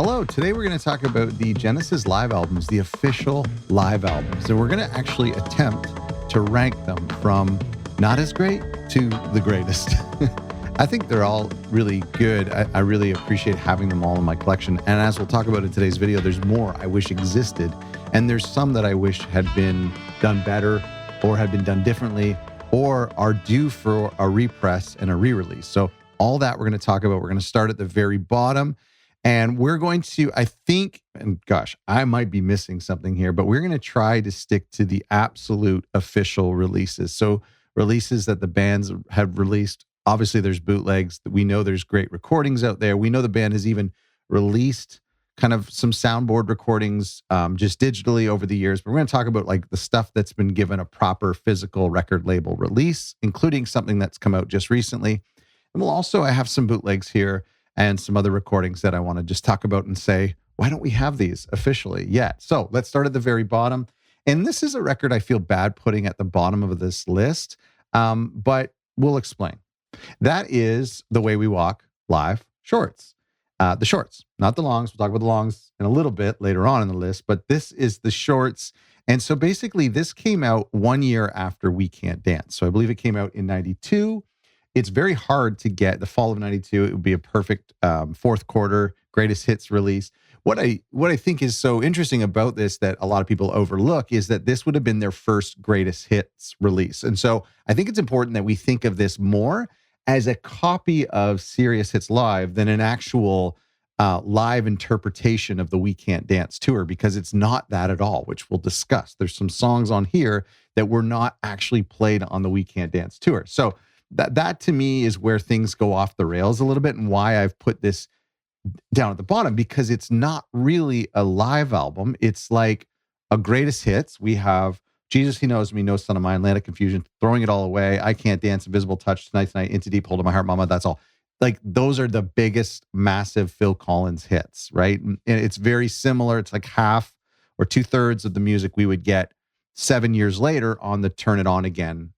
Hello, today we're going to talk about the Genesis live albums, the official live albums. So we're going to actually attempt to rank them from not as great to the greatest. I think they're all really good. I really appreciate having them all in my collection. And as we'll talk about in today's video, there's more I wish existed. And there's some that I wish had been done better or had been done differently or are due for a repress and a re-release. So all that we're going to talk about. We're going to start at the very bottom. And we're going to, I think, and gosh, I might be missing something here, but we're going to try to stick to the absolute official releases. So releases that the bands have released. Obviously, there's bootlegs. We know there's great recordings out there. We know the band has even released kind of some soundboard recordings just digitally over the years. But we're going to talk about like the stuff that's been given a proper physical record label release, including something that's come out just recently. And I have some bootlegs here and some other recordings that I want to just talk about and say, why don't we have these officially yet? So let's start at the very bottom. And this is a record I feel bad putting at the bottom of this list, but we'll explain. That is The Way We Walk live shorts. The shorts, not the longs. We'll talk about the longs in a little bit later on in the list, but this is the shorts. And so basically this came out 1 year after We Can't Dance. So I believe it came out in 92. It's very hard to get the fall of 92. It would be a perfect fourth quarter greatest hits release. What I think is so interesting about this that a lot of people overlook is that this would have been their first greatest hits release. And so I think it's important that we think of this more as a copy of Serious Hits Live than an actual live interpretation of the We Can't Dance tour, because it's not that at all, which we'll discuss. There's some songs on here that were not actually played on the We Can't Dance tour. So that to me is where things go off the rails a little bit, and why I've put this down at the bottom, because it's not really a live album. It's like a greatest hits. We have Jesus, He Knows Me, No Son of Mine, Land of Confusion, Throwing It All Away, I Can't Dance, Invisible Touch, Tonight, Into Deep, Hold of My Heart, Mama, That's All. Like those are the biggest, massive Phil Collins hits, right? And it's very similar. It's like half or 2/3 of the music we would get 7 years later on the Turn It On Again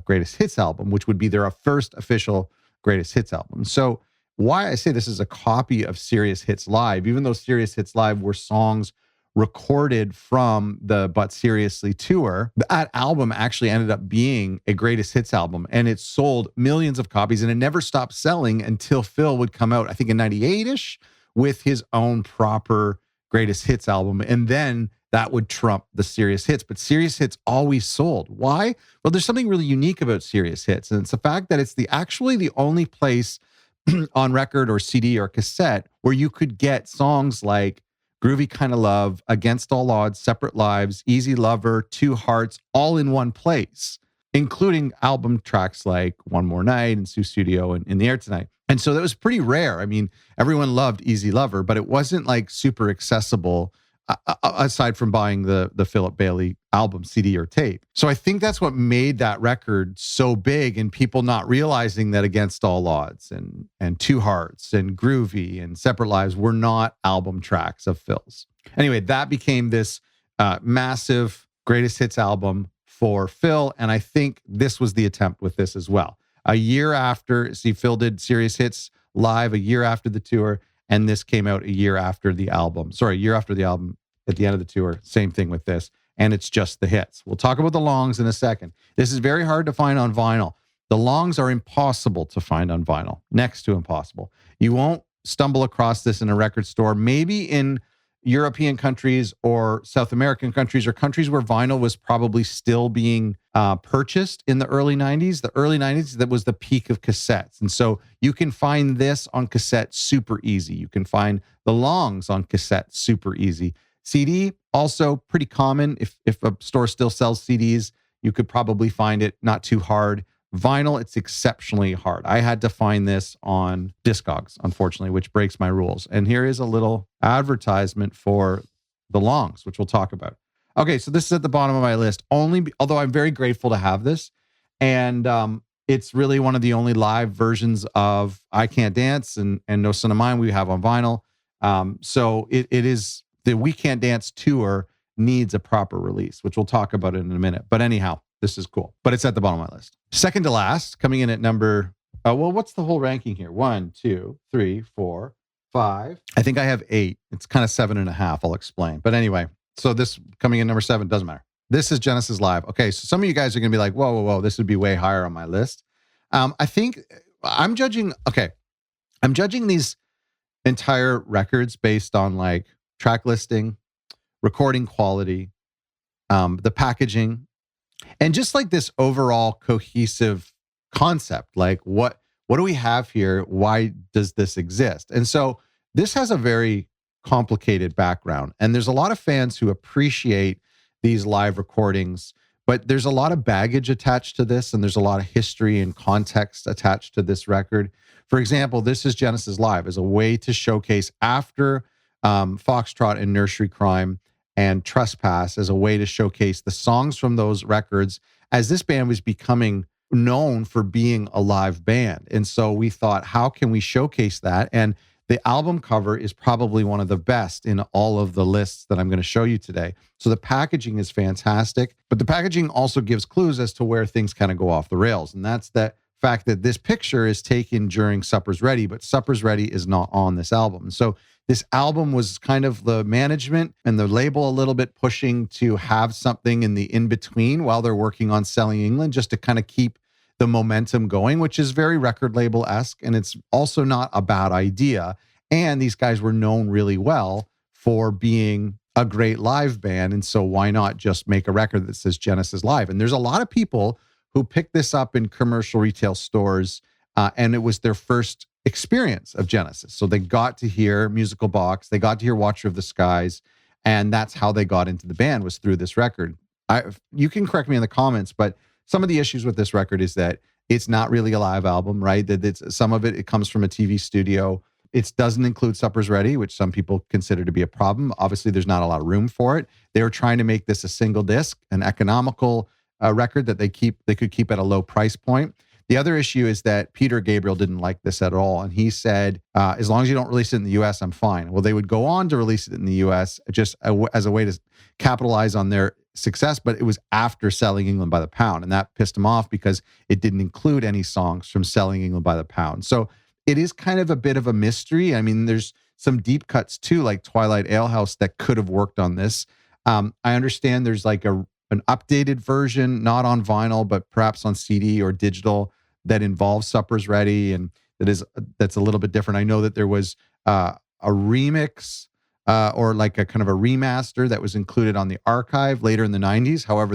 greatest hits album, which would be their first official greatest hits album. So why I say this is a copy of Serious Hits Live, even though Serious Hits Live were songs recorded from the But Seriously tour, that album actually ended up being a greatest hits album, and it sold millions of copies, and it never stopped selling until Phil would come out, I think in 98-ish, with his own proper greatest hits album. And then that would trump the Serious Hits. But Serious Hits always sold. Why? Well, there's something really unique about Serious Hits, and it's the fact that it's actually the only place on record or CD or cassette where you could get songs like Groovy Kind of Love, Against All Odds, Separate Lives, Easy Lover, Two Hearts, all in one place, including album tracks like One More Night and Sioux Studio and In the Air Tonight. And so that was pretty rare. I mean, everyone loved Easy Lover, but it wasn't like super accessible aside from buying the Philip Bailey album, CD or tape. So I think that's what made that record so big, and people not realizing that Against All Odds and Two Hearts and Groovy and Separate Lives were not album tracks of Phil's. Anyway, that became this massive greatest hits album for Phil, and I think this was the attempt with this as well. A year after, Phil did Serious Hits Live a year after the tour, and this came out a year after the album. Sorry, a year after the album at the end of the tour. Same thing with this. And it's just the hits. We'll talk about the longs in a second. This is very hard to find on vinyl. The longs are impossible to find on vinyl, next to impossible. You won't stumble across this in a record store, maybe in European countries or South American countries or countries where vinyl was probably still being purchased in the early 90s. The early 90s, that was the peak of cassettes. And so you can find this on cassette super easy. You can find the longs on cassette super easy. CD, also pretty common. If a store still sells CDs, you could probably find it not too hard. Vinyl, it's exceptionally hard. I had to find this on Discogs, unfortunately, which breaks my rules. And here is a little advertisement for the longs, which we'll talk about. Okay, so this is at the bottom of my list, although I'm very grateful to have this. And it's really one of the only live versions of I Can't Dance and No Son of Mine we have on vinyl. So it is, the We Can't Dance tour needs a proper release, which we'll talk about in a minute. But anyhow, this is cool. But it's at the bottom of my list. Second to last, coming in at number, what's the whole ranking here? 1, 2, 3, 4, 5. I think I have 8. It's kind of 7.5. I'll explain. But anyway, so this coming in number 7, doesn't matter. This is Genesis Live. Okay, so some of you guys are going to be like, whoa, this would be way higher on my list. I think I'm judging these entire records based on like track listing, recording quality, the packaging, and just like this overall cohesive concept. Like what do we have here? Why does this exist? And so this has a very complicated background, and there's a lot of fans who appreciate these live recordings, but there's a lot of baggage attached to this, and there's a lot of history and context attached to this record. For example, this is Genesis Live as a way to showcase after Foxtrot and Nursery Crime and Trespass, as a way to showcase the songs from those records, as this band was becoming known for being a live band. And so we thought, how can we showcase that? And the album cover is probably one of the best in all of the lists that I'm going to show you today. So the packaging is fantastic, but the packaging also gives clues as to where things kind of go off the rails. And that's the fact that this picture is taken during Supper's Ready, but Supper's Ready is not on this album. So this album was kind of the management and the label a little bit pushing to have something in the in-between while they're working on Selling England, just to kind of keep the momentum going, which is very record label-esque, and it's also not a bad idea. And these guys were known really well for being a great live band, and so why not just make a record that says Genesis Live? And there's a lot of people who picked this up in commercial retail stores, and it was their first experience of Genesis. So they got to hear Musical Box, they got to hear Watcher of the Skies, and that's how they got into the band, was through this record. You can correct me in the comments, but some of the issues with this record is that it's not really a live album, right? That it's some of it comes from a TV studio. It doesn't include Supper's Ready, which some people consider to be a problem. Obviously, there's not a lot of room for it. They were trying to make this a single disc, an economical record that they could keep at a low price point. The other issue is that Peter Gabriel didn't like this at all. And he said, as long as you don't release it in the US, I'm fine. Well, they would go on to release it in the US just as a way to capitalize on their success, but it was after Selling England by the Pound. And that pissed him off because it didn't include any songs from Selling England by the Pound. So it is kind of a bit of a mystery. I mean, there's some deep cuts too, like Twilight Alehouse, that could have worked on this. I understand there's like an updated version, not on vinyl, but perhaps on CD or digital, that involves Supper's Ready, and that's a little bit different. I know that there was a remix or like a kind of a remaster that was included on the archive later in the 90s. However,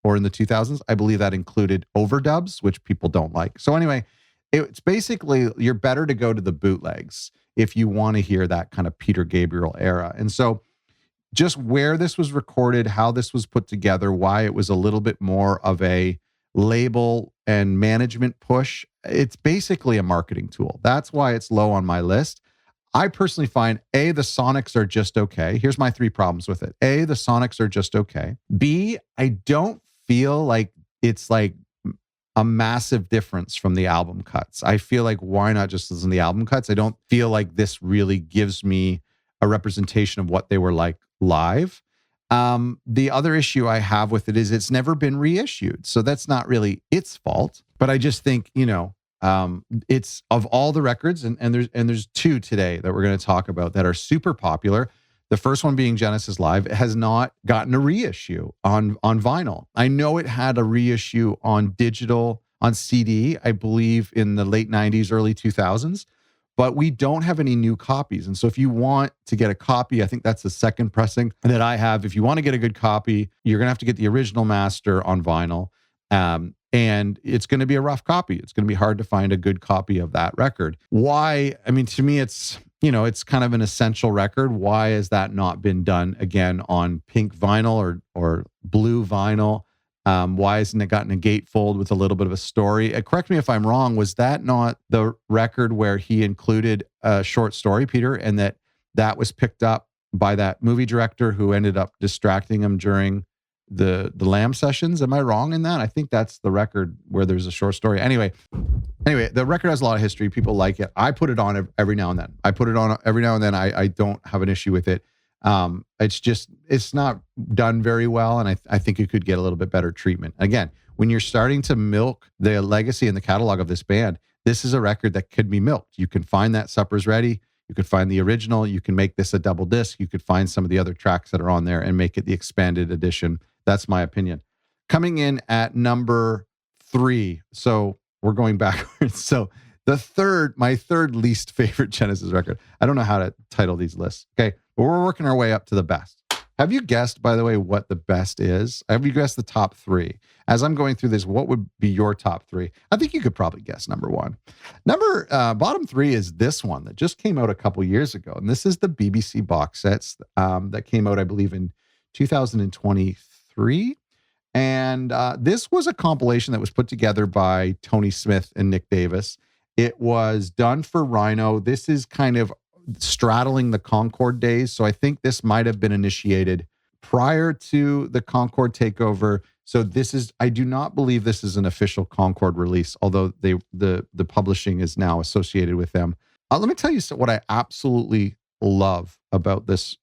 or in the 2000s, I believe that included overdubs, which people don't like. So anyway, it's basically, you're better to go to the bootlegs if you want to hear that kind of Peter Gabriel era. And so just where this was recorded, how this was put together, why it was a little bit more of a label and management push, it's basically a marketing tool. That's why it's low on my list. I personally find, A, the sonics are just okay. Here's my 3 problems with it. A, the sonics are just okay. B, I don't feel like it's like a massive difference from the album cuts. I feel like, why not just listen to the album cuts? I don't feel like this really gives me a representation of what they were like live. The other issue I have with it is it's never been reissued. So that's not really its fault. But I just think, it's of all the records, and there's 2 today that we're going to talk about that are super popular. The first one being Genesis Live. It has not gotten a reissue on vinyl. I know it had a reissue on digital, on CD, I believe in the late 90s, early 2000s. But we don't have any new copies. And so if you want to get a copy, I think that's the second pressing that I have. If you want to get a good copy, you're going to have to get the original master on vinyl. And it's going to be a rough copy. It's going to be hard to find a good copy of that record. Why? I mean, to me, it's kind of an essential record. Why has that not been done again on pink vinyl or blue vinyl? Why hasn't it gotten a gatefold with a little bit of a story? Correct me if I'm wrong. Was that not the record where he included a short story, Peter, and that was picked up by that movie director who ended up distracting him during the Lamb sessions? Am I wrong in that? I think that's the record where there's a short story. Anyway, the record has a lot of history. People like it. I put it on every now and then. I don't have an issue with it. It's not done very well, and I think it could get a little bit better treatment. Again, when you're starting to milk the legacy and the catalog of this band, this is a record that could be milked. You can find that Supper's Ready. You could find the original. You can make this a double disc. You could find some of the other tracks that are on there and make it the expanded edition. That's my opinion. Coming in at number 3. So we're going backwards. So my third least favorite Genesis record. I don't know how to title these lists. Okay. But we're working our way up to the best. Have you guessed, by the way, what the best is? Have you guessed the top 3? As I'm going through this, what would be your top 3? I think you could probably guess number 1. Bottom 3 is this one that just came out a couple years ago. And this is the BBC box sets that came out, I believe, in 2023. And this was a compilation that was put together by Tony Smith and Nick Davis. It was done for Rhino. This is kind of straddling the Concord days. So I think this might have been initiated prior to the Concord takeover. So I do not believe this is an official Concord release, although the publishing is now associated with them. Let me tell you what I absolutely love about this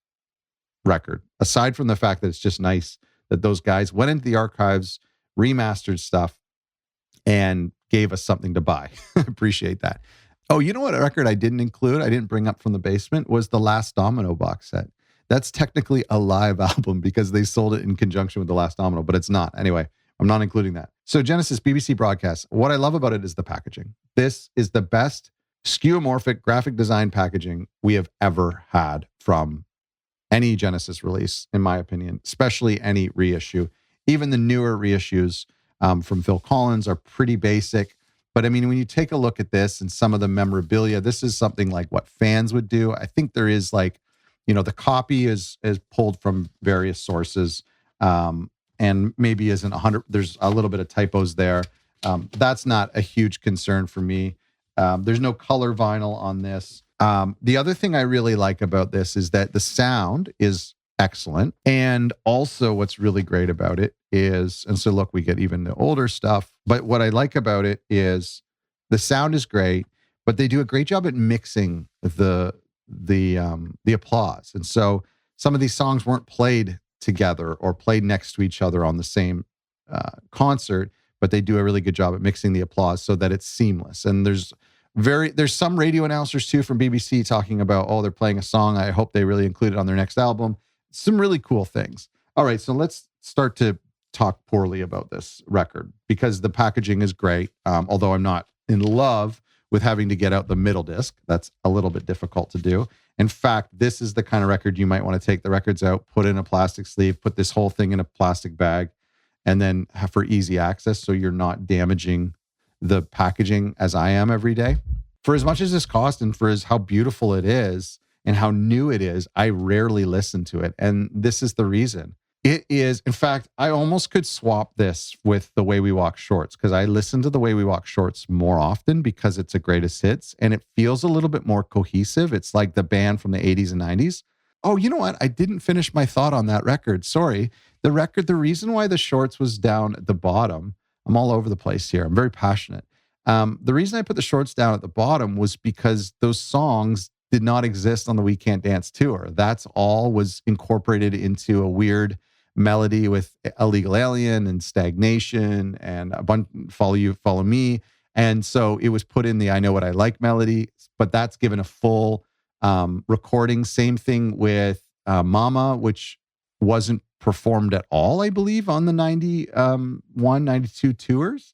record, aside from the fact that it's just nice that those guys went into the archives, remastered stuff, and gave us something to buy. Appreciate that. Oh, you know what record I didn't bring up from the basement was the Last Domino box set. That's technically a live album because they sold it in conjunction with the Last Domino, but it's not. Anyway, I'm not including that. So Genesis BBC broadcast, what I love about it is the packaging. This is the best skeuomorphic graphic design packaging we have ever had from any Genesis release, in my opinion, especially any reissue. Even the newer reissues from Phil Collins are pretty basic. But I mean, when you take a look at this and some of the memorabilia, this is something like what fans would do. I think there is the copy is pulled from various sources and maybe isn't 100. There's a little bit of typos there. That's not a huge concern for me. There's no color vinyl on this. The other thing I really like about this is that the sound is excellent. And also what's really great about it is, and so look, we get even the older stuff, but what I like about it is the sound is great, but they do a great job at mixing the applause. And so some of these songs weren't played together or played next to each other on the same concert, but they do a really good job at mixing the applause so that it's seamless. And there's some radio announcers too from BBC talking about, they're playing a song, I hope they really include it on their next album. Some really cool things. All right, so let's start to talk poorly about this record because the packaging is great. Although I'm not in love with having to get out the middle disc. That's a little bit difficult to do. In fact, this is the kind of record you might want to take the records out, put in a plastic sleeve, put this whole thing in a plastic bag, and then have for easy access so you're not damaging the packaging as I am every day. For as much as this cost and for how beautiful it is and how new it is, I rarely listen to it. And this is the reason. It is, in fact, I almost could swap this with The Way We Walk Shorts because I listen to The Way We Walk Shorts more often because it's a greatest hits and it feels a little bit more cohesive. It's like the band from the 80s and 90s. Oh, you know what? I didn't finish my thought on that record. Sorry. The reason why the Shorts was down at the bottom, I'm all over the place here. I'm very passionate. The reason I put the Shorts down at the bottom was because those songs did not exist on the We Can't Dance tour. That's all was incorporated into a weird melody with Illegal Alien and Stagnation and a bunch Follow You, Follow Me. And so it was put in the I Know What I Like melody, but that's given a full recording. Same thing with Mama, which wasn't performed at all, I believe, on the 91, 92 tours.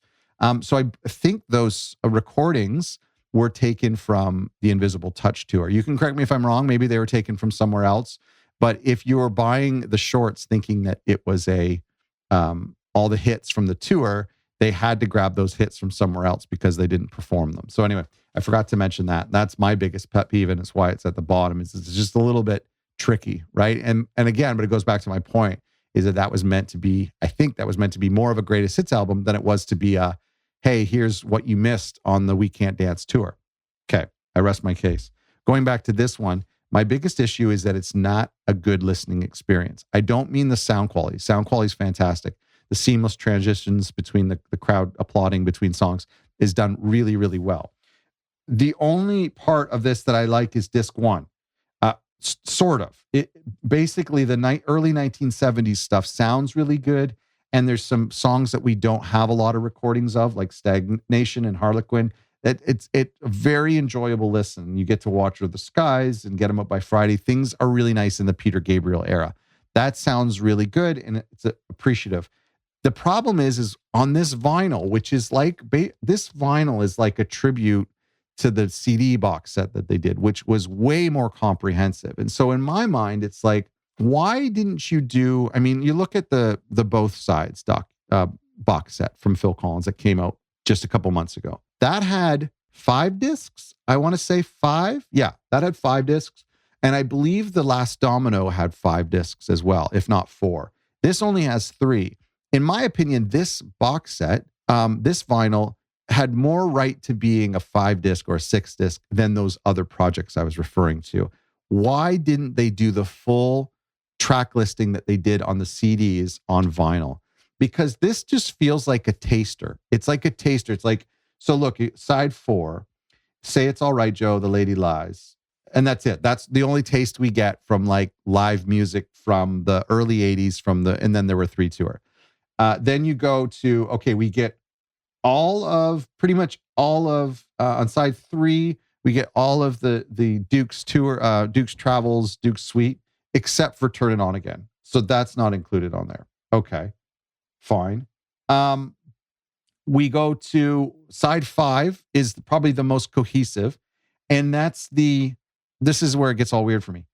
So I think those recordings were taken from the Invisible Touch tour. You can correct me if I'm wrong. Maybe they were taken from somewhere else. But if you were buying the Shorts thinking that it was all the hits from the tour, they had to grab those hits from somewhere else because they didn't perform them. So anyway, I forgot to mention that. That's my biggest pet peeve, and it's why it's at the bottom. It's just a little bit tricky, right? And again, but it goes back to my point, is that was meant to be, I think that was meant to be more of a greatest hits album than it was to be a, hey, here's what you missed on the We Can't Dance tour. Okay, I rest my case. Going back to this one, my biggest issue is that it's not a good listening experience. I don't mean the sound quality. Sound quality is fantastic. The seamless transitions between the crowd applauding between songs is done really, really well. The only part of this that I like is disc 1. Sort of. Basically, the early 1970s stuff sounds really good. And there's some songs that we don't have a lot of recordings of, like Stagnation and Harlequin. It's a very enjoyable listen. You get to watch the skies and get them up by Friday. Things are really nice in the Peter Gabriel era. That sounds really good, and it's appreciative. The problem is on this vinyl, which is like this vinyl is like a tribute to the CD box set that they did, which was way more comprehensive. And so in my mind, it's like, why didn't you do? I mean, you look at the both sides box set from Phil Collins that came out just a couple months ago. That had 5 discs. I want to say 5. Yeah, that had 5 discs. And I believe The Last Domino had 5 discs as well, if not 4. This only has 3. In my opinion, this box set, this vinyl, had more right to being a 5-disc or a 6-disc than those other projects I was referring to. Why didn't they do the full track listing that they did on the CDs on vinyl? Because this just feels like a taster. It's like a taster. It's like, so look, side 4, Say It's All Right, Joe, The Lady Lies. And that's it. That's the only taste we get from like live music from the early 80s and then there were 3 tour. Then you go to, okay, we get pretty much all of, on side 3, we get all of the Duke's tour, Duke's Travels, Duke's Suite, except for Turn It On Again. So that's not included on there. Okay, fine. We go to side 5 is probably the most cohesive. And this is where it gets all weird for me.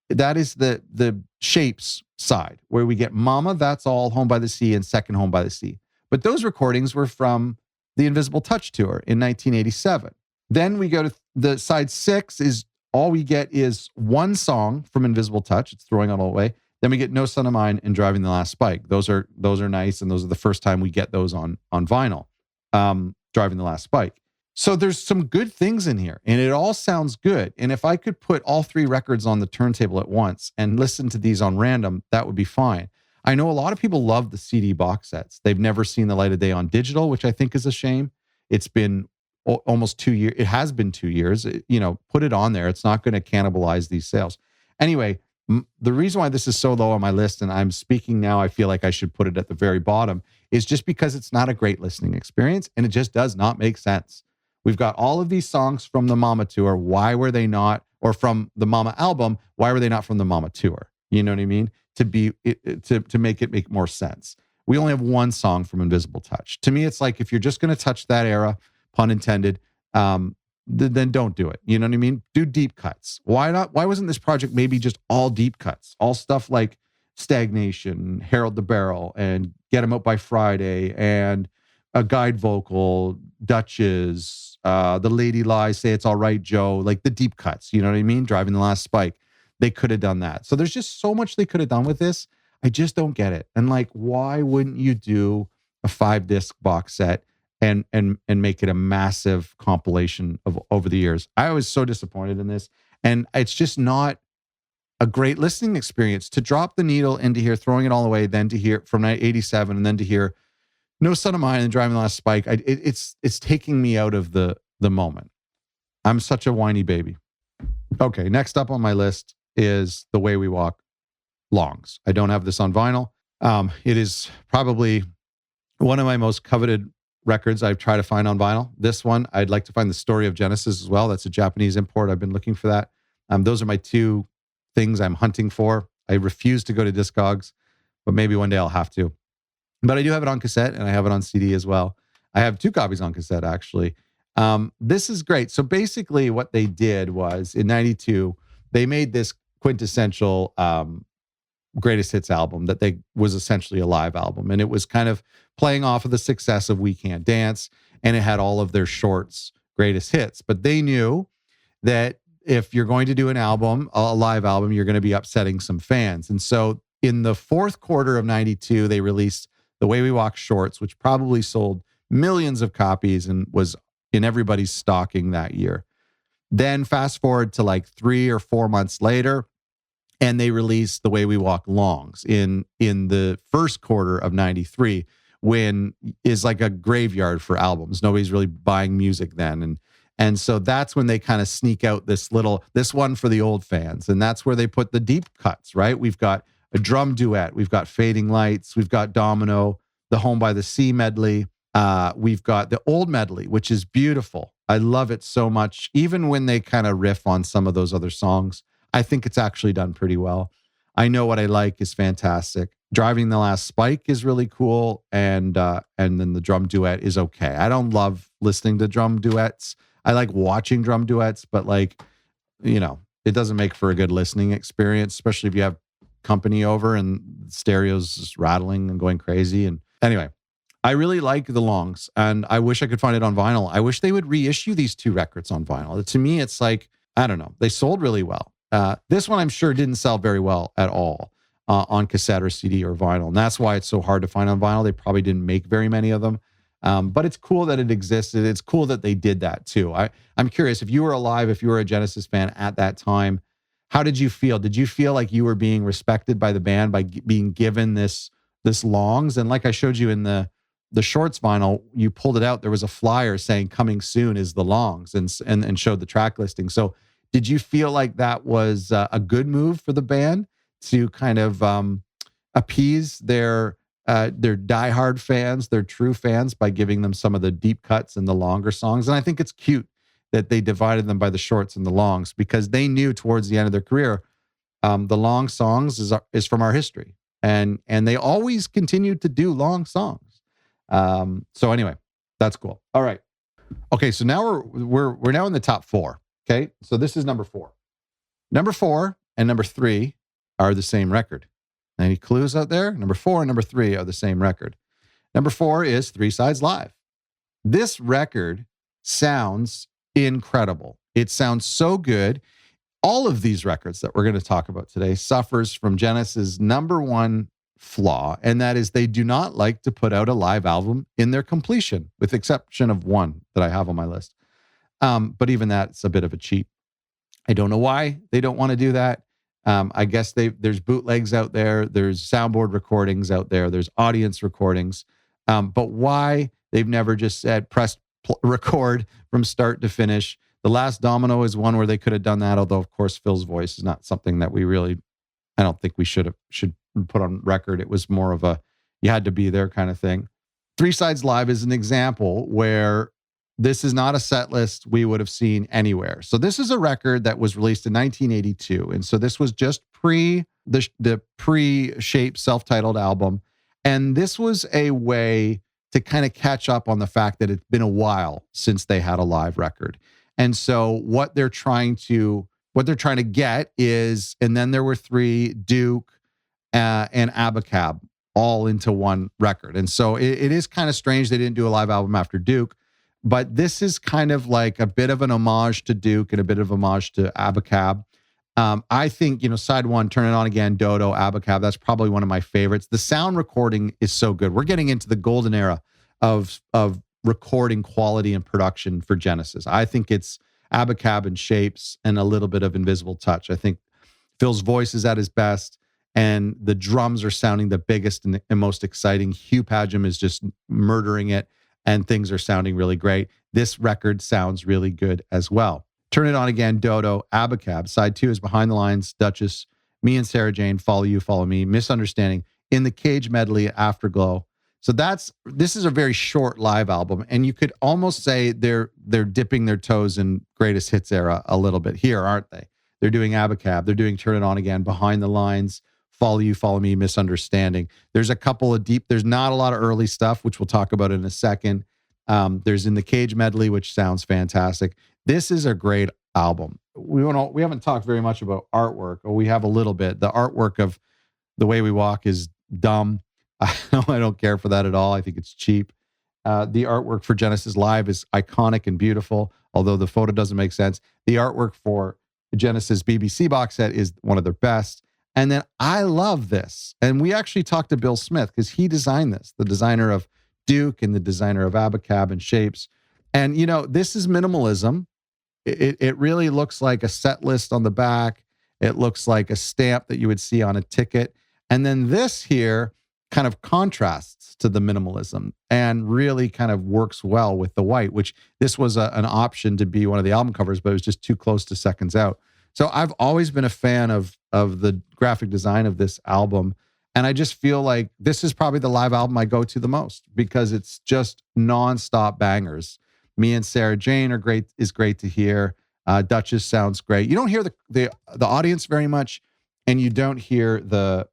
That is the Shapes side, where we get Mama, That's All, Home by the Sea, and Second Home by the Sea. But those recordings were from the Invisible Touch tour in 1987. Then we go to the side 6 is all we get is one song from Invisible Touch. It's Throwing It All Away. Then we get No Son of Mine and Driving the Last Spike. Those are nice, and those are the first time we get those on vinyl. Driving the Last Spike. So there's some good things in here, and it all sounds good. And if I could put all 3 records on the turntable at once and listen to these on random, that would be fine. I know a lot of people love the CD box sets. They've never seen the light of day on digital, which I think is a shame. It's been almost 2 years. It has been 2 years. Put it on there. It's not going to cannibalize these sales. Anyway, the reason why this is so low on my list, and I'm speaking now, I feel like I should put it at the very bottom, is just because it's not a great listening experience, and it just does not make sense. We've got all of these songs from the Mama tour. Why were they not, or from the Mama album? Why were they not from the Mama tour? You know what I mean? To make it make more sense. We only have one song from Invisible Touch. To me, it's like, if you're just going to touch that era, pun intended, then don't do it. You know what I mean? Do deep cuts. Why not? Why wasn't this project maybe just all deep cuts? All stuff like Stagnation, Harold the Barrel, and Get 'Em Out by Friday, and a guide vocal, Duchess, The Lady Lies, Say It's All Right, Joe, like the deep cuts, you know what I mean? Driving the Last Spike. They could have done that. So there's just so much they could have done with this. I just don't get it. And like, why wouldn't you do a 5-disc box set and make it a massive compilation of over the years? I was so disappointed in this. And it's just not a great listening experience to drop the needle into here, Throwing It All Away, then to hear from 87, and then to hear No Son of Mine and Driving the Last Spike. It's taking me out of the moment. I'm such a whiny baby. Okay, next up on my list is The Way We Walk Longs. I don't have this on vinyl. It is probably one of my most coveted records I've tried to find on vinyl. This one, I'd like to find The Story of Genesis as well. That's a Japanese import. I've been looking for that. Those are my 2 things I'm hunting for. I refuse to go to Discogs, but maybe one day I'll have to. But I do have it on cassette, and I have it on CD as well. I have 2 copies on cassette, actually. This is great. So basically what they did was, in 92, they made this quintessential greatest hits album that was essentially a live album. And it was kind of playing off of the success of We Can't Dance, and it had all of their shorts greatest hits. But they knew that if you're going to do an album, a live album, you're going to be upsetting some fans. And so in the 4th quarter of 92, they released The Way We Walk shorts, which probably sold millions of copies and was in everybody's stocking that year. Then fast forward to like 3 or 4 months later, and they released The Way We Walk longs in the 1st quarter of 93, when is like a graveyard for albums. Nobody's really buying music then. And so that's when they kind of sneak out this one for the old fans. And that's where they put the deep cuts, right? We've got a drum duet. We've got Fading Lights. We've got Domino, the Home by the Sea medley. We've got the old medley, which is beautiful. I love it so much. Even when they kind of riff on some of those other songs, I think it's actually done pretty well. I Know What I Like is fantastic. Driving the Last Spike is really cool, and then the drum duet is okay. I don't love listening to drum duets. I like watching drum duets, but like, it doesn't make for a good listening experience, especially if you have company over and stereo's just rattling and going crazy. And anyway, I really like the longs, and I wish I could find it on vinyl. I wish they would reissue these two records on vinyl. To me, it's like, I don't know, they sold really well. This one I'm sure didn't sell very well at all on cassette or CD or vinyl. And that's why it's so hard to find on vinyl. They probably didn't make very many of them. But it's cool that it existed. It's cool that they did that too. I'm curious, if you were alive, if you were a Genesis fan at that time, how did you feel? Did you feel like you were being respected by the band by being given this longs? And like I showed you in the shorts vinyl, you pulled it out. There was a flyer saying "Coming soon" is the longs, and showed the track listing. So did you feel like that was a good move for the band to kind of appease their diehard fans, their true fans, by giving them some of the deep cuts and the longer songs? And I think it's cute that they divided them by the shorts and the longs, because they knew towards the end of their career, the long songs is from our history, and they always continued to do long songs. So anyway, that's cool. All right, okay. So now we're now in the top four. Okay, so this is number 4. Number 4 and number 3 are the same record. Any clues out there? Number 4 and number 3 are the same record. Number 4 is Three Sides Live. This record sounds incredible. It sounds so good. All of these records that we're going to talk about today suffers from Genesis' number one flaw, and that is they do not like to put out a live album in their completion, with the exception of one that I have on my list. But even that's a bit of a cheat. I don't know why they don't want to do that. I guess there's bootlegs out there. There's soundboard recordings out there. There's audience recordings. But why they've never just said press record from start to finish. The Last Domino is one where they could have done that. Although of course Phil's voice is not something that I don't think we should put on record. It was more of a, you had to be there kind of thing. Three Sides Live is an example where this is not a set list we would have seen anywhere. So this is a record that was released in 1982. And so this was just the pre-Shape self-titled album. And this was a way to kind of catch up on the fact that it's been a while since they had a live record. And so what they're trying to get is, and then there were 3, Duke and Abacab, all into one record. And so it is kind of strange they didn't do a live album after Duke. But this is kind of like a bit of an homage to Duke and a bit of homage to Abacab. I think, side 1, Turn It On Again, Dodo, Abacab, that's probably one of my favorites. The sound recording is so good. We're getting into the golden era of recording quality and production for Genesis. I think it's Abacab and Shapes and a little bit of Invisible Touch. I think Phil's voice is at his best, and the drums are sounding the biggest and most exciting. Hugh Padgham is just murdering it, and things are sounding really great. This record sounds really good as well. Turn It On Again, Dodo, Abacab. Side 2 is Behind the Lines, Duchess, Me and Sarah Jane, Follow You, Follow Me, Misunderstanding, In the Cage medley, Afterglow. So this is a very short live album, and you could almost say they're dipping their toes in greatest hits era a little bit here, aren't they? They're doing Abacab, they're doing Turn It On Again, Behind the Lines, Follow You, Follow Me, Misunderstanding. There's a couple of there's not a lot of early stuff, which we'll talk about in a second. There's In the Cage medley, which sounds fantastic. This is a great album. We haven't talked very much about artwork, or we have a little bit. The artwork of The Way We Walk is dumb. I don't care for that at all. I think it's cheap. The artwork for Genesis Live is iconic and beautiful, although the photo doesn't make sense. The artwork for the Genesis BBC box set is one of their best. And then I love this. And we actually talked to Bill Smith because he designed this, the designer of Duke and the designer of Abacab and Shapes. And, this is minimalism. It really looks like a set list on the back. It looks like a stamp that you would see on a ticket. And then this here kind of contrasts to the minimalism and really kind of works well with the white, which this was an option to be one of the album covers, but it was just too close to Seconds Out. So I've always been a fan of the graphic design of this album. And I just feel like this is probably the live album I go to the most because it's just nonstop bangers. Me and Sarah Jane is great to hear. Duchess sounds great. You don't hear the audience very much, and you don't hear the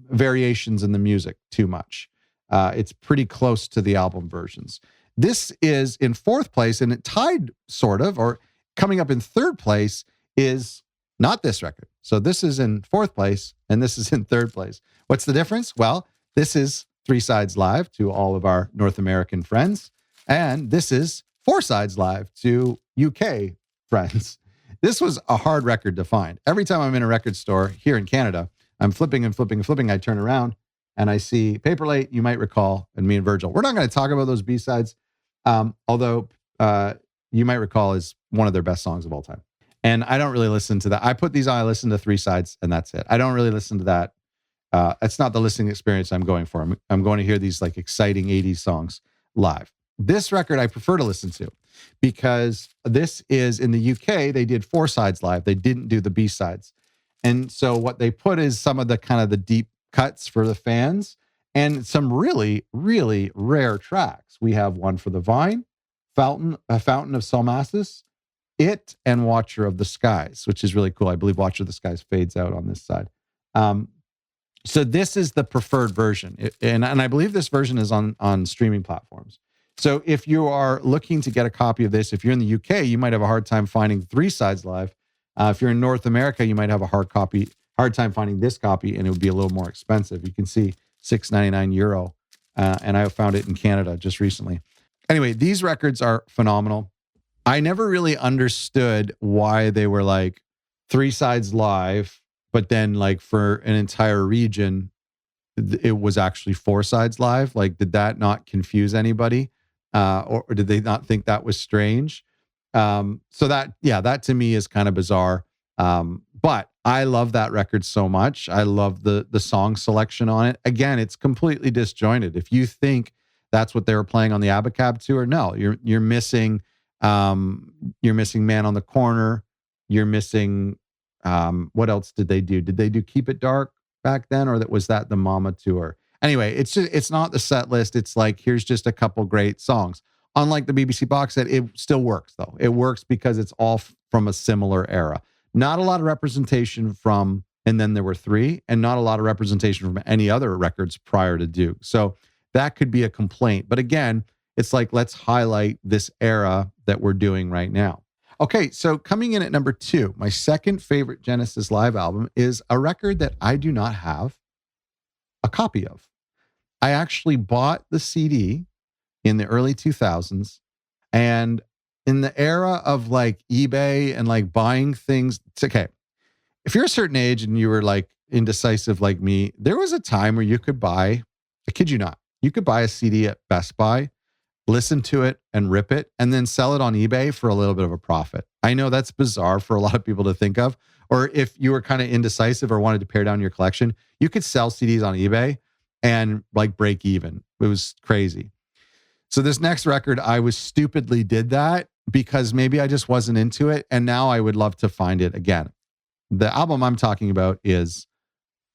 variations in the music too much. It's pretty close to the album versions. This is in fourth place, and it tied sort of, or coming up in third place is not this record. So this is in fourth place, and this is in third place. What's the difference? Well, this is Three Sides Live to all of our North American friends, and this is Four Sides Live to UK friends. This was a hard record to find. Every time I'm in a record store here in Canada, I'm flipping and flipping and flipping. I turn around and I see Paper Late, You Might Recall, and Me and Virgil. We're not going to talk about those B-sides, although You Might Recall is one of their best songs of all time. And I don't really listen to that. I put these on, I listen to Three Sides, and that's it. I don't really listen to that. It's not the listening experience I'm going for. I'm going to hear these like exciting 80s songs live. This record I prefer to listen to because this is in the UK, they did Four Sides live. They didn't do the B-sides. And so what they put is some of the kind of the deep cuts for the fans and some really, really rare tracks. We have one for the Vine, Fountain of Salmacis, It, and Watcher of the Skies, which is really cool. I believe Watcher of the Skies fades out on this side. So this is the preferred version. And I believe this version is on streaming platforms. So if you are looking to get a copy of this, if you're in the UK, you might have a hard time finding Three Sides live. If you're in North America, you might have a hard time finding this copy, and it would be a little more expensive. You can see €6.99, and I found it in Canada just recently. Anyway, these records are phenomenal. I never really understood why they were like Three Sides live, but then like for an entire region, it was actually Four Sides live. Like, did that not confuse anybody? Or did they not think that was strange? So that to me is kind of bizarre. But I love that record so much. I love the song selection on it. Again, it's completely disjointed. If you think that's what they were playing on the Abacab tour, no, you're missing Man on the Corner. You're missing, what else did they do? Did they do Keep It Dark back then? Or was that the Mama tour? Anyway, it's not the set list. It's like, here's just a couple great songs. Unlike the BBC box set, it still works though. It works because it's all from a similar era. Not a lot of representation from, and then there were three, and not a lot of representation from any other records prior to Duke. So that could be a complaint. But again, it's like, let's highlight this era that we're doing right now. Okay, so coming in at number 2, my second favorite Genesis live album is a record that I do not have a copy of. I actually bought the CD in the early 2000s, and in the era of like eBay and like buying things, it's okay. If you're a certain age and you were like indecisive like me, there was a time where you could buy, I kid you not, you could buy a CD at Best Buy, listen to it and rip it, and then sell it on eBay for a little bit of a profit. I know that's bizarre for a lot of people to think of. Or if you were kind of indecisive or wanted to pare down your collection, you could sell CDs on eBay and like break even. It was crazy. So this next record, I was stupidly did that because maybe I just wasn't into it. And now I would love to find it again. The album I'm talking about is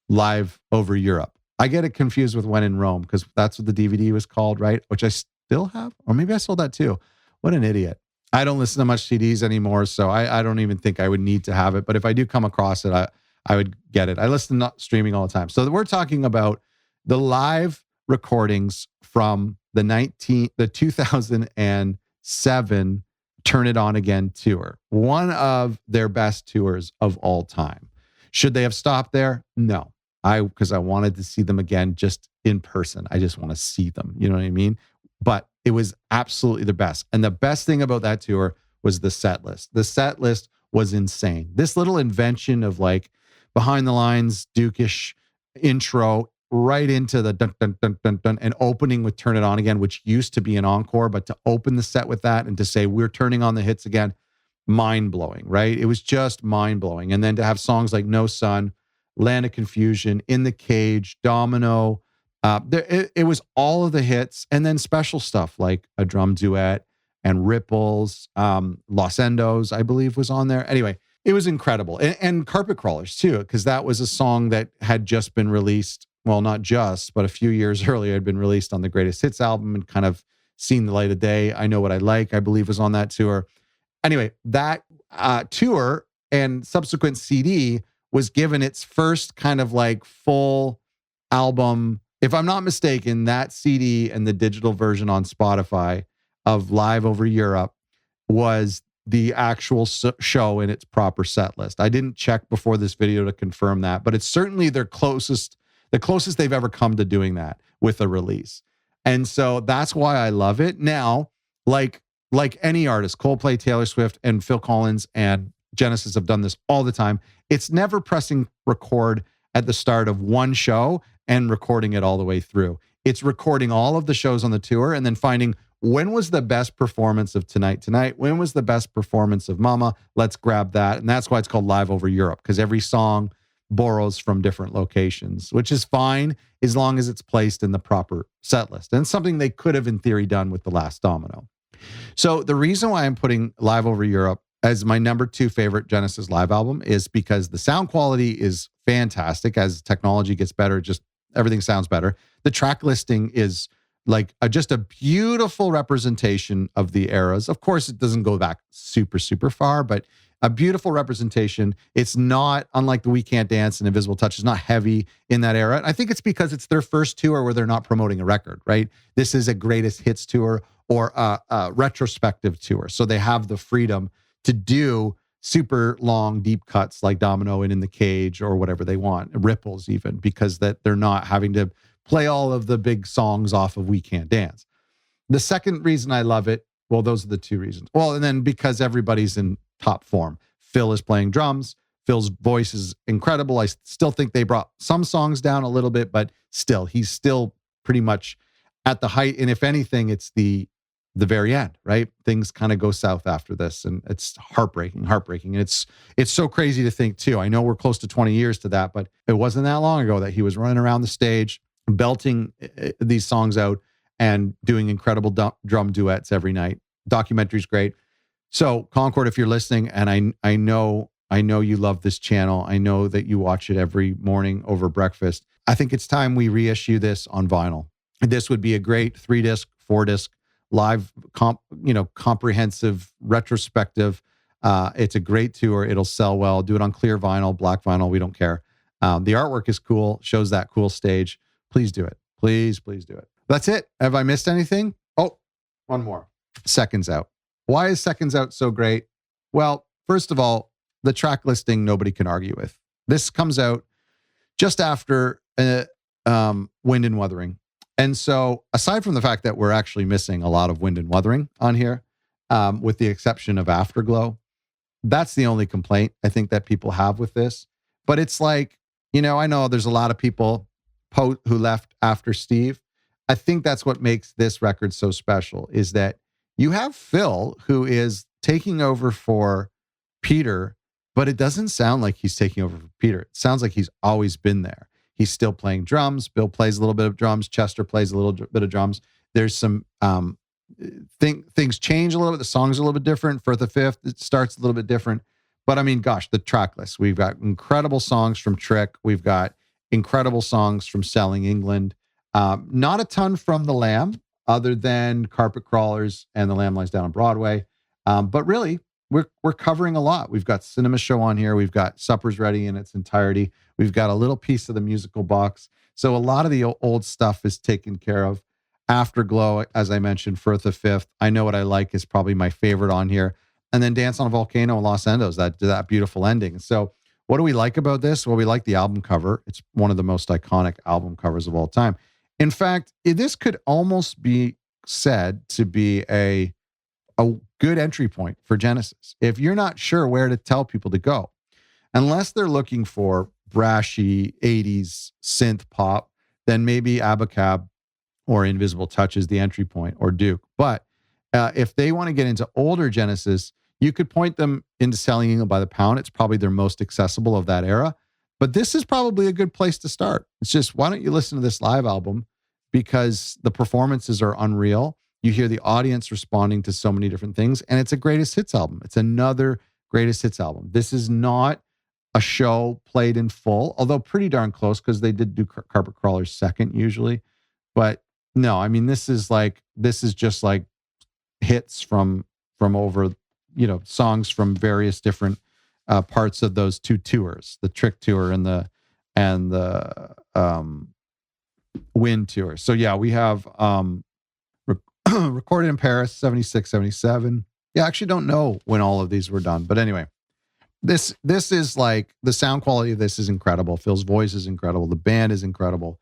Live Over Europe. I get it confused with When in Rome because that's what the DVD was called, right? Which I still have, or maybe I sold that too. What an idiot. I don't listen to much CDs anymore, so I don't even think I would need to have it. But if I do come across it, I would get it. I listen to streaming all the time. So we're talking about the live recordings from the 2007 Turn It On Again tour. One of their best tours of all time. Should they have stopped there? No. Because I wanted to see them again just in person. I just want to see them. You know what I mean? But it was absolutely the best. And the best thing about that tour was the set list. The set list was insane. This little invention of like behind the lines, Duke-ish intro right into the dun, dun, dun, dun, dun, and opening with Turn It On Again, which used to be an encore, but to open the set with that and to say, we're turning on the hits again, mind-blowing, right? It was just mind-blowing. And then to have songs like No Sun, Land of Confusion, In the Cage, Domino, it was all of the hits, and then special stuff like a drum duet and Ripples, Los Endos, I believe, was on there. Anyway, it was incredible. And Carpet Crawlers, too, because that was a song that had just been released. well, not just, but a few years earlier, had been released on the Greatest Hits album and kind of seen the light of day. I Know What I Like, I believe, was on that tour. Anyway, that tour and subsequent CD was given its first kind of like full album. If I'm not mistaken, that CD and the digital version on Spotify of Live Over Europe was the actual show in its proper set list. I didn't check before this video to confirm that, but it's certainly the closest they've ever come to doing that with a release. And so that's why I love it. Now, like any artist, Coldplay, Taylor Swift, and Phil Collins and Genesis have done this all the time. It's never pressing record at the start of one show and recording it all the way through. It's recording all of the shows on the tour and then finding when was the best performance of Tonight Tonight? When was the best performance of Mama? Let's grab that. And that's why it's called Live Over Europe, because every song borrows from different locations, which is fine as long as it's placed in the proper set list. And it's something they could have, in theory, done with The Last Domino. So the reason why I'm putting Live Over Europe as my number 2 favorite Genesis live album is because the sound quality is fantastic. As technology gets better, just everything sounds better. The track listing is like just a beautiful representation of the eras. Of course, it doesn't go back super, super far, but a beautiful representation. It's not, unlike the We Can't Dance and Invisible Touch, it's not heavy in that era. I think it's because it's their first tour where they're not promoting a record, right? This is a greatest hits tour or a retrospective tour. So they have the freedom to do super long, deep cuts like Domino and In the Cage or whatever they want, Ripples even, because that they're not having to play all of the big songs off of We Can't Dance. The second reason I love it, well, those are the 2 reasons. Well, and then because everybody's in top form. Phil is playing drums. Phil's voice is incredible. I still think they brought some songs down a little bit, but still, he's still pretty much at the height. And if anything, it's the very end, right? Things kind of go south after this, and it's heartbreaking. And it's so crazy to think too. I know we're close to 20 years to that, but it wasn't that long ago that he was running around the stage, belting these songs out and doing incredible drum duets every night. Documentary's great. So Concord, if you're listening, and I know you love this channel, I know that you watch it every morning over breakfast, I think it's time we reissue this on vinyl. This would be a great 3-disc, 4-disc live, comprehensive retrospective. It's a great tour. It'll sell well. Do it on clear vinyl, black vinyl. We don't care. The artwork is cool. Shows that cool stage. Please do it. Please do it. That's it. Have I missed anything? Oh, one more. Seconds Out. Why is Seconds Out so great? Well, first of all, the track listing nobody can argue with. This comes out just after Wind and Wuthering. And so aside from the fact that we're actually missing a lot of Wind and Wuthering on here, with the exception of Afterglow, that's the only complaint I think that people have with this. But it's like, I know there's a lot of people who left after Steve. I think that's what makes this record so special, is that you have Phil, who is taking over for Peter, but it doesn't sound like he's taking over for Peter. It sounds like he's always been there. He's still playing drums. Bill plays a little bit of drums. Chester plays a little bit of drums. There's some things change a little bit. The song's a little bit different. For the Fifth, it starts a little bit different. But I mean, gosh, the track list. We've got incredible songs from Trick. We've got incredible songs from Selling England. Not a ton from The Lamb, other than Carpet Crawlers and The Lamb Lies Down on Broadway. But really, we're covering a lot. We've got Cinema Show on here. We've got Supper's Ready in its entirety. We've got a little piece of the musical box. So a lot of the old stuff is taken care of. Afterglow, as I mentioned, Firth of Fifth. I Know What I Like is probably my favorite on here. And then Dance on a Volcano in Los Endos, that beautiful ending. So what do we like about this? Well, we like the album cover. It's one of the most iconic album covers of all time. In fact, this could almost be said to be a good entry point for Genesis. If you're not sure where to tell people to go, unless they're looking for brashy 80s synth pop, then maybe Abacab or Invisible Touch is the entry point, or Duke. But if they want to get into older Genesis, you could point them into Selling England by the Pound. It's probably their most accessible of that era. But this is probably a good place to start. It's just, why don't you listen to this live album? Because the performances are unreal. You hear the audience responding to so many different things. And it's a greatest hits album. It's another greatest hits album. This is not a show played in full, although pretty darn close because they did do Carpet Crawlers second usually. But no, I mean, this is just like hits from over, songs from various different parts of those two tours, the Trick tour and the Wind tour. So yeah, we have recorded in Paris, 76, 77. Yeah, I actually don't know when all of these were done, but anyway, this is like, the sound quality of this is incredible. Phil's voice is incredible. The band is incredible.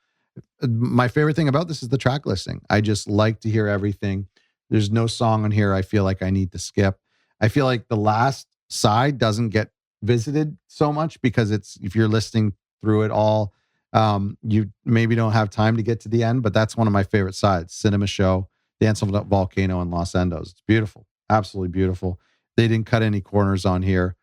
My favorite thing about this is the track listing. I just like to hear everything. There's no song on here I feel like I need to skip. I feel like the last side doesn't get visited so much because if you're listening through it all, you maybe don't have time to get to the end, but that's one of my favorite sides. Cinema Show, Dance on the Volcano, and Los Endos. It's beautiful. Absolutely beautiful. They didn't cut any corners on here.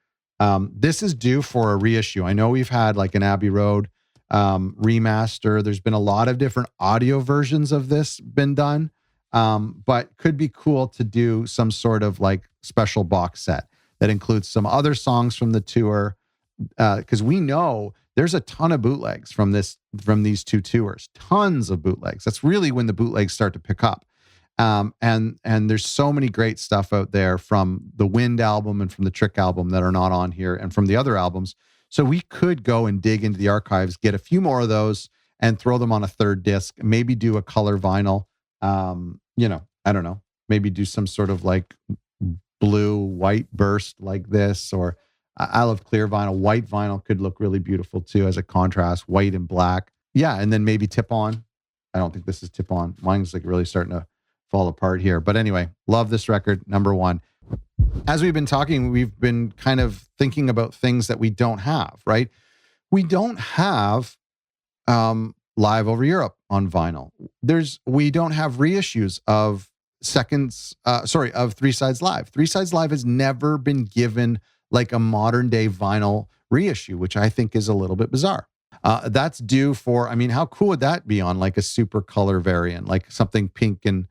This is due for a reissue. I know we've had like an Abbey Road remaster. There's been a lot of different audio versions of this been done, but could be cool to do some sort of like special box set that includes some other songs from the tour, because we know there's a ton of bootlegs from these two tours. Tons of bootlegs. That's really when the bootlegs start to pick up. And there's so many great stuff out there from the Wind album and from the Trick album that are not on here, and from the other albums. So we could go and dig into the archives, get a few more of those, and throw them on a third disc. Maybe do a color vinyl. I don't know. Maybe do some sort of like blue white burst like this, or I love clear vinyl. White vinyl could look really beautiful too as a contrast, white and black. Yeah, and then maybe tip on. I don't think this is tip on. Mine's like really starting to fall apart here. But anyway, love this record, number one. As we've been talking, we've been kind of thinking about things that we don't have, right? We don't have Live Over Europe on vinyl. We don't have reissues of of Three Sides Live. Three Sides Live has never been given like a modern day vinyl reissue, which I think is a little bit bizarre. That's due for, I mean, how cool would that be on like a super color variant, like something pink and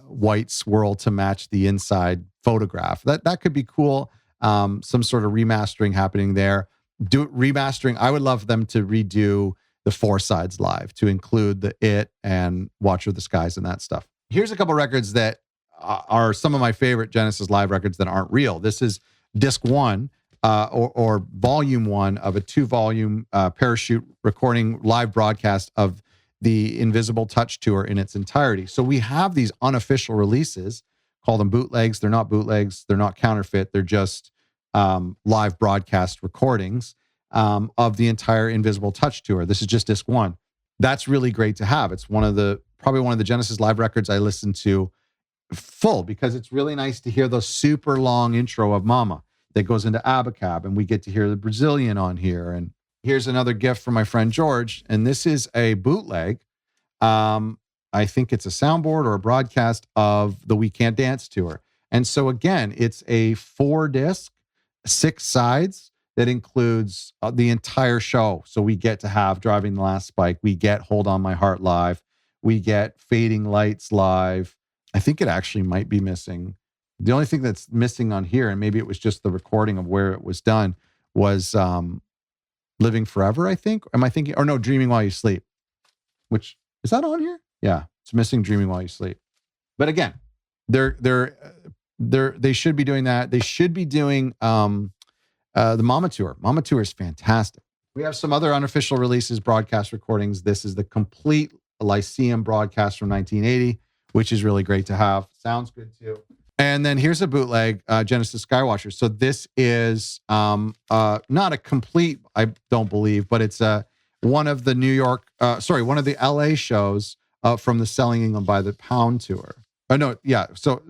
white swirl to match the inside photograph? That could be cool. Some sort of remastering happening there. Remastering. I would love them to redo the Four Sides Live to include the It and Watcher of the Skies and that stuff. Here's a couple records that are some of my favorite Genesis Live records that aren't real. This is disc one, or volume one of a 2-volume parachute recording live broadcast of the Invisible Touch tour in its entirety. So we have these unofficial releases, call them bootlegs. They're not bootlegs. They're not counterfeit. They're just live broadcast recordings of the entire Invisible Touch tour. This is just disc one. That's really great to have. It's probably one of the Genesis Live records I listen to full, because it's really nice to hear the super long intro of Mama that goes into Abacab, and we get to hear the Brazilian on here. And here's another gift from my friend George, and this is a bootleg. I think it's a soundboard or a broadcast of the We Can't Dance tour. And so again, it's a 4-disc, 6 sides that includes the entire show. So we get to have Driving the Last Spike. We get Hold On My Heart live. We get Fading Lights live. I think it actually might be missing. The only thing that's missing on here, and maybe it was just the recording of where it was done, was Living Forever, I think. Am I thinking? Or no, Dreaming While You Sleep. Which, is that on here? Yeah, it's missing Dreaming While You Sleep. But again, they should be doing that. They should be doing the Mama Tour. Mama Tour is fantastic. We have some other unofficial releases, broadcast recordings. This is the complete Lyceum broadcast from 1980, which is really great to have. Sounds good too. And then here's a bootleg, Genesis Skywatcher. So this is not a complete, I don't believe, but it's one of the one of the LA shows from the Selling England by the Pound tour. Oh, no, yeah. So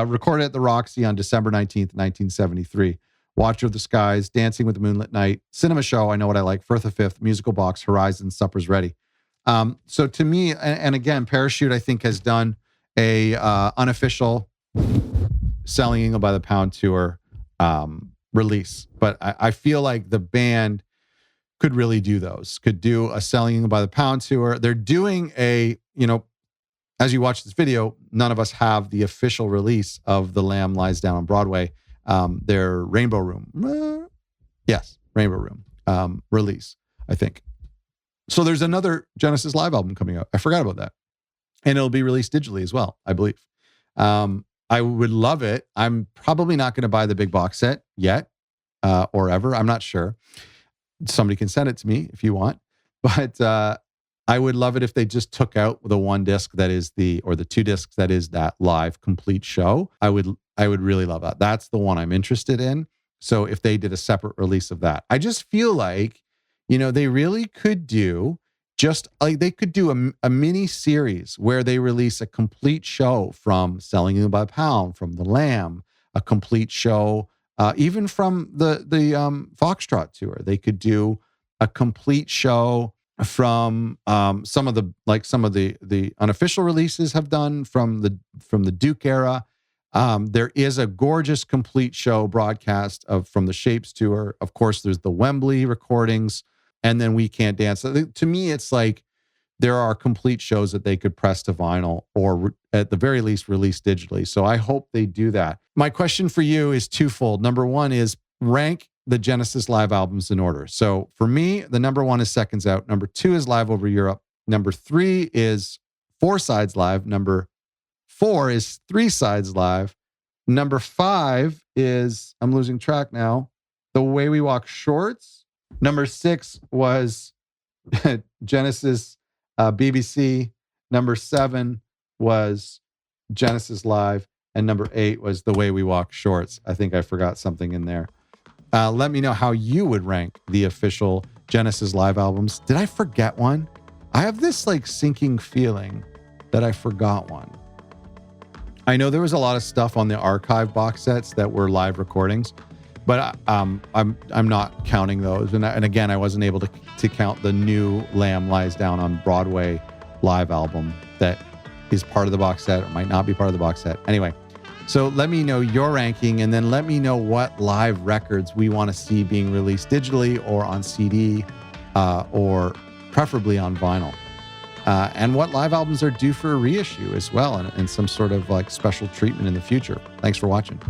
recorded at the Roxy on December 19th, 1973. Watcher of the Skies, Dancing with the Moonlit Night, Cinema Show, I Know What I Like, Firth of Fifth, Musical Box, Horizon, Supper's Ready. So to me, and again, Parachute, I think, has done a unofficial Selling England by the Pound tour release. But I feel like the band could really do those, could do a Selling England by the Pound tour. They're doing as you watch this video, none of us have the official release of The Lamb Lies Down on Broadway, their Rainbow Room. Yes, Rainbow Room release, I think. So there's another Genesis live album coming out. I forgot about that. And it'll be released digitally as well, I believe. I would love it. I'm probably not going to buy the big box set yet or ever. I'm not sure. Somebody can send it to me if you want. But I would love it if they just took out the one disc that is or the two discs that is that live complete show. I would really love that. That's the one I'm interested in. So if they did a separate release of that, I just feel like, they really could do just like they could do a mini series where they release a complete show from Selling You by the Pound, from The Lamb, a complete show, even from the Foxtrot tour. They could do a complete show from some of the unofficial releases have done from the Duke era. There is a gorgeous complete show broadcast from the Shapes tour. Of course, there's the Wembley recordings, and then We Can't Dance. To me, it's like there are complete shows that they could press to vinyl or at the very least release digitally. So I hope they do that. My question for you is twofold. Number one is rank the Genesis live albums in order. So for me, the number one is Seconds Out. Number two is Live Over Europe. Number three is Four Sides Live. Number four is Three Sides Live. Number five is, I'm losing track now, The Way We Walk Shorts. Number six was Genesis BBC. Number seven was Genesis Live. And number eight was The Way We Walk Shorts. I think I forgot something in there. Let me know how you would rank the official Genesis live albums. Did I forget one? I have this sinking feeling that I forgot one. I know there was a lot of stuff on the archive box sets that were live recordings, but I'm not counting those. And again, I wasn't able to count the new Lamb Lies Down on Broadway live album that is part of the box set or might not be part of the box set. Anyway, so let me know your ranking, and then let me know what live records we want to see being released digitally or on CD or preferably on vinyl. And what live albums are due for a reissue as well and some sort of special treatment in the future. Thanks for watching.